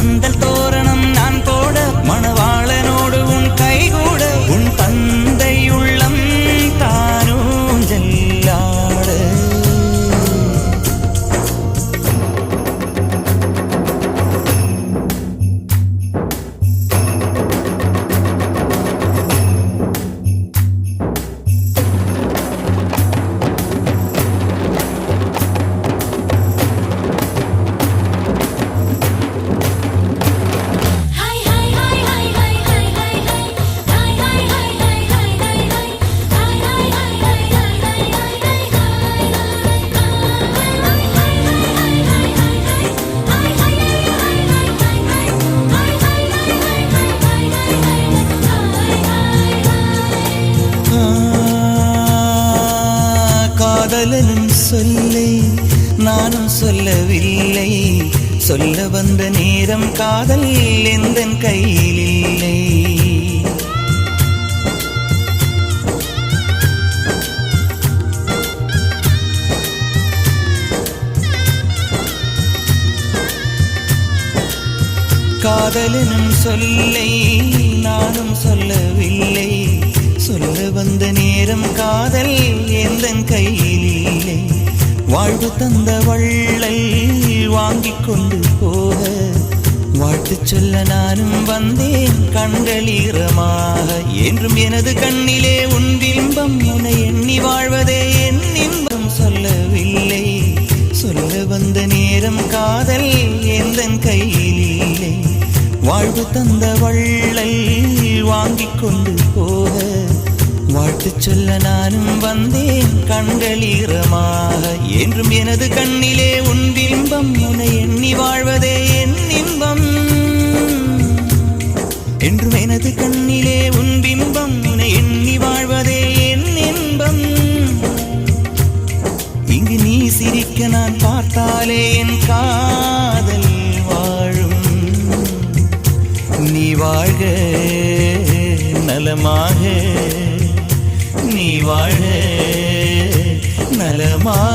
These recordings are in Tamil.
பந்தல் தோரணம் நான் போட மணவாளனோடு உன் கைகூட உன் தந்தை உள்ளம் தானும் ஜல்லாட காதலனும் சொல்லை நானும் சொல்லவில்லை சொல்ல வந்த நேரம் காதல் எந்தன் கையில் இல்லை காதலனும் சொல்லை நானும் சொல்லவில்லை சொல்ல வந்த நேரம் காதல் எந்தன் கையில் இல்லை வாழ்வு தந்த வள்ளல் வாங்கிக் கொண்டு போக வாழ்த்து சொல்ல நானும் வந்தேன் கண்களீரமாக என்றும் எனது கண்ணிலே உன் பிம்பம் உன்னை எண்ணி வாழ்வதே என் இன்பம் சொல்லவில்லை சொல்ல வந்த நேரம் காதல் எந்தன் கையில் இல்லை வாழ்வு தந்த வள்ளல் வாங்கிக் கொண்டு போக வாழ்த்து சொல்ல நானும் வந்தேன் கண்களீரமாக என்றும் எனது கண்ணிலே உன் பிம்பம் உன்னை எண்ணி வாழ்வதே என் இன்பம் என்றும் எனது கண்ணிலே உன் பிம்பம் உன்னை எண்ணி வாழ்வதே என் இன்பம் இங்கு நீ சிரிக்க நான் பார்த்தாலே என் காதல் வாழும் நீ வாழ்க நலமாக நீ வாழ நலமாக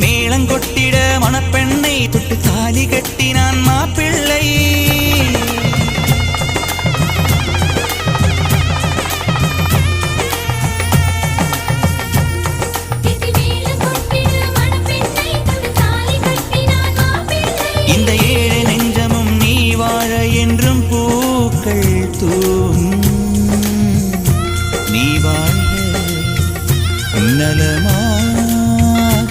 மேளங்கொட்டிட மணப்பெண்ணை தொட்டு தாலி கட்டினான் மாப்பிள்ளை இந்த ஏழை நெஞ்சமும் நீ வாழ என்றும் பூக்கள் தூவும் நீ வாழ நலமாக